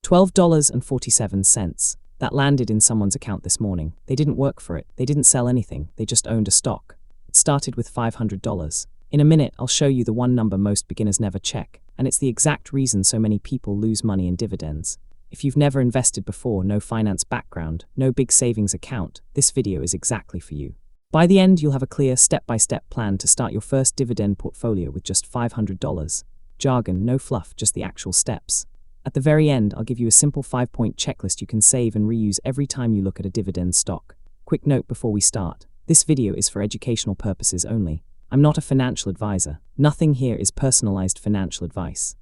$12.47. That landed in someone's account this morning. They didn't work for it. They didn't sell anything. They just owned a stock. It started with $500. In a minute, I'll show you the one number most beginners never check, and it's the exact reason so many people lose money in dividends. If you've never invested before, no finance background, no big savings account, this video is exactly for you. By the end, you'll have a clear step-by-step plan to start your first dividend portfolio with just $500. Jargon, no fluff, just the actual steps. At the very end, I'll give you a simple 5-point checklist you can save and reuse every time you look at a dividend stock. Quick note before we start. This video is for educational purposes only. I'm not a financial advisor. Nothing here is personalized financial advice.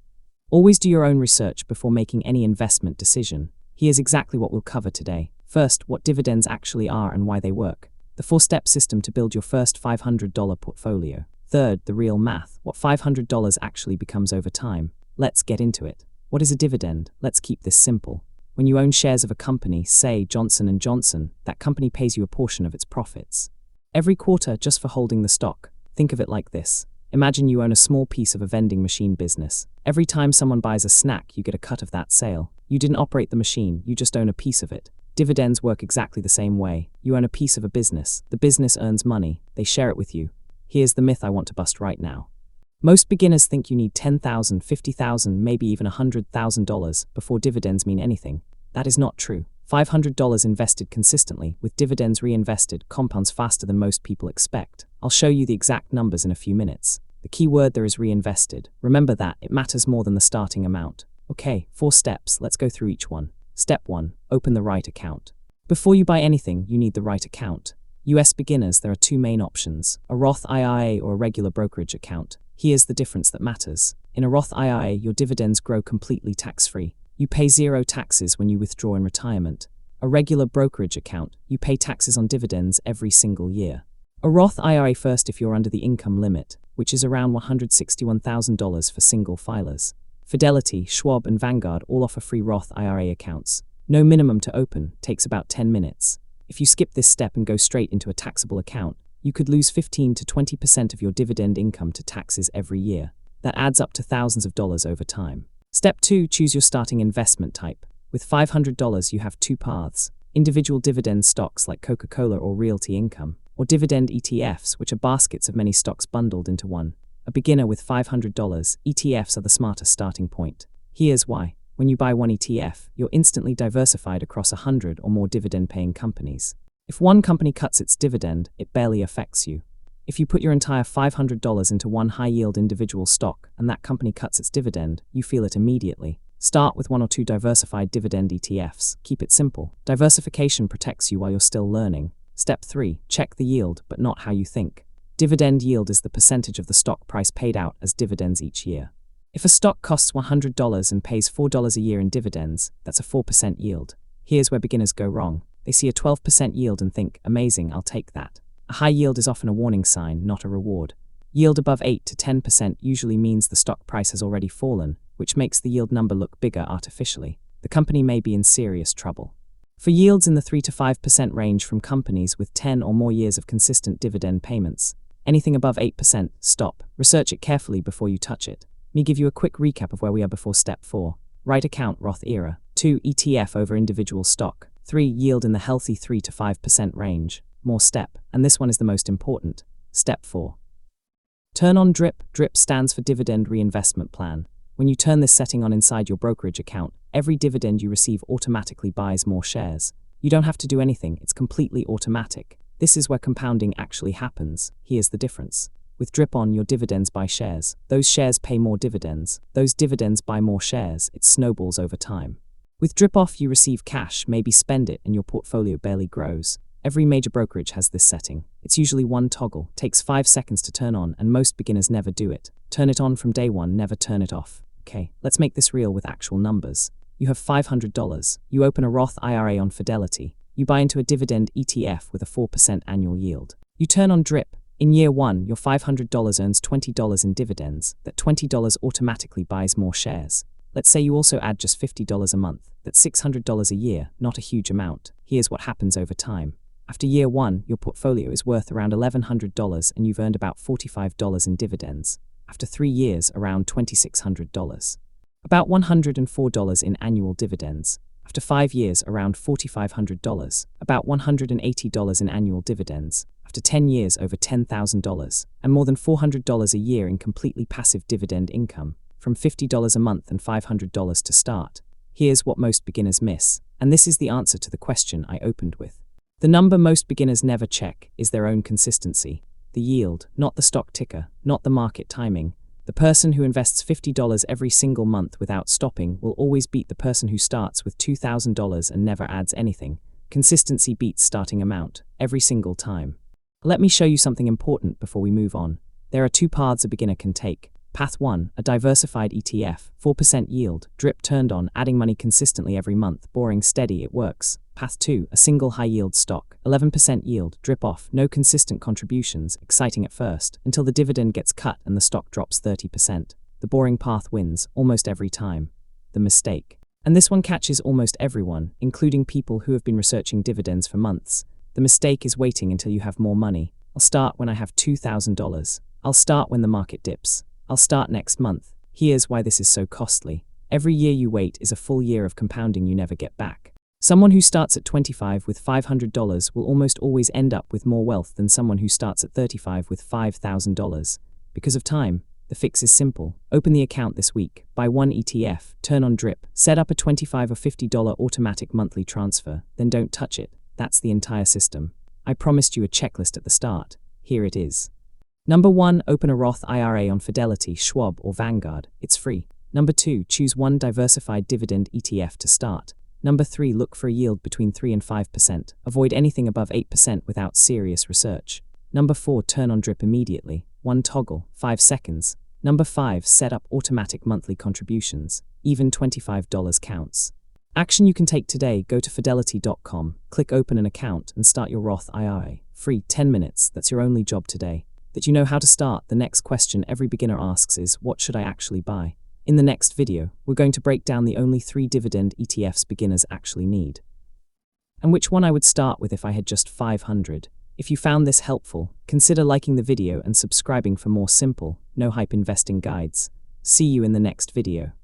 Always do your own research before making any investment decision. Here's exactly what we'll cover today. First, what dividends actually are and why they work. The 4-step system to build your first $500 portfolio. Third, the real math, what $500 actually becomes over time. Let's get into it. What is a dividend? Let's keep this simple. When you own shares of a company, say Johnson & Johnson, that company pays you a portion of its profits every quarter just for holding the stock. Think of it like this. Imagine you own a small piece of a vending machine business. Every time someone buys a snack, you get a cut of that sale. You didn't operate the machine, you just own a piece of it. Dividends work exactly the same way. You own a piece of a business. The business earns money. They share it with you. Here's the myth I want to bust right now. Most beginners think you need $10,000, $50,000, maybe even $100,000 before dividends mean anything. That is not true. $500 invested consistently, with dividends reinvested, compounds faster than most people expect. I'll show you the exact numbers in a few minutes. The key word there is reinvested. Remember that, it matters more than the starting amount. Okay, 4 steps, let's go through each one. Step 1, open the right account. Before you buy anything, you need the right account. US beginners, there are 2 main options, a Roth IRA or a regular brokerage account. Here's the difference that matters. In a Roth IRA, your dividends grow completely tax-free. You pay 0 taxes when you withdraw in retirement. A regular brokerage account, you pay taxes on dividends every single year. A Roth IRA first if you're under the income limit, which is around $161,000 for single filers. Fidelity, Schwab, and Vanguard all offer free Roth IRA accounts. No minimum to open, takes about 10 minutes. If you skip this step and go straight into a taxable account, you could lose 15 to 20% of your dividend income to taxes every year. That adds up to thousands of dollars over time. Step 2, choose your starting investment type. With $500, you have 2 paths. Individual dividend stocks like Coca-Cola or Realty Income, or dividend ETFs, which are baskets of many stocks bundled into one. A beginner with $500, ETFs are the smartest starting point. Here's why. When you buy one ETF, you're instantly diversified across 100 or more dividend-paying companies. If one company cuts its dividend, it barely affects you. If you put your entire $500 into one high-yield individual stock and that company cuts its dividend, you feel it immediately. Start with 1 or 2 diversified dividend ETFs. Keep it simple. Diversification protects you while you're still learning. Step 3, check the yield, but not how you think. Dividend yield is the percentage of the stock price paid out as dividends each year. If a stock costs $100 and pays $4 a year in dividends, that's a 4% yield. Here's where beginners go wrong. They see a 12% yield and think, amazing, I'll take that. A high yield is often a warning sign, not a reward. Yield above 8 to 10% usually means the stock price has already fallen, which makes the yield number look bigger artificially. The company may be in serious trouble. For yields in the 3 to 5% range from companies with 10 or more years of consistent dividend payments, anything above 8%, stop. Research it carefully before you touch it. Me give you a quick recap of where we are before step 4. Right account, Roth IRA. 2, ETF over individual stock. 3, yield in the healthy 3 to 5% range. More step, and this one is the most important. Step 4. Turn on DRIP. DRIP stands for Dividend Reinvestment Plan. When you turn this setting on inside your brokerage account, every dividend you receive automatically buys more shares. You don't have to do anything, it's completely automatic. This is where compounding actually happens. Here's the difference. With DRIP on, your dividends buy shares. Those shares pay more dividends. Those dividends buy more shares. It snowballs over time. With DRIP off, you receive cash, maybe spend it, and your portfolio barely grows. Every major brokerage has this setting. It's usually one toggle, takes 5 seconds to turn on, and most beginners never do it. Turn it on from day one, never turn it off. Okay, let's make this real with actual numbers. You have $500. You open a Roth IRA on Fidelity. You buy into a dividend ETF with a 4% annual yield. You turn on DRIP. In year 1, your $500 earns $20 in dividends. That $20 automatically buys more shares. Let's say you also add just $50 a month. That's $600 a year, not a huge amount. Here's what happens over time. After year 1, your portfolio is worth around $1,100 and you've earned about $45 in dividends. After 3 years, around $2,600. About $104 in annual dividends. After 5 years, around $4,500. About $180 in annual dividends. After 10 years, over $10,000. And more than $400 a year in completely passive dividend income, from $50 a month and $500 to start. Here's what most beginners miss, and this is the answer to the question I opened with. The number most beginners never check is their own consistency. The yield, not the stock ticker, not the market timing. The person who invests $50 every single month without stopping will always beat the person who starts with $2,000 and never adds anything. Consistency beats starting amount, every single time. Let me show you something important before we move on. There are 2 paths a beginner can take. Path 1, a diversified ETF, 4% yield, drip turned on, adding money consistently every month, boring, steady, it works. Path 2, a single high-yield stock, 11% yield, drip off, no consistent contributions, exciting at first, until the dividend gets cut and the stock drops 30%. The boring path wins, almost every time. The mistake. And this one catches almost everyone, including people who have been researching dividends for months. The mistake is waiting until you have more money. I'll start when I have $2,000. I'll start when the market dips. I'll start next month. Here's why this is so costly. Every year you wait is a full year of compounding you never get back. Someone who starts at 25 with $500 will almost always end up with more wealth than someone who starts at 35 with $5,000. Because of time, the fix is simple. Open the account this week, buy 1 ETF, turn on drip, set up a $25 or $50 automatic monthly transfer, then don't touch it. That's the entire system. I promised you a checklist at the start. Here it is. Number 1, open a Roth IRA on Fidelity, Schwab, or Vanguard. It's free. Number 2, choose 1 diversified dividend ETF to start. Number 3, look for a yield between 3 and 5%. Avoid anything above 8% without serious research. Number 4, turn on drip immediately. 1 toggle, 5 seconds. Number 5, set up automatic monthly contributions. Even $25 counts. Action you can take today. Go to fidelity.com, click open an account and start your Roth IRA. Free, 10 minutes. That's your only job today. That you know how to start, the next question every beginner asks is, what should I actually buy? In the next video, we're going to break down the only 3 dividend ETFs beginners actually need. And which one I would start with if I had just 500. If you found this helpful, consider liking the video and subscribing for more simple, no-hype investing guides. See you in the next video.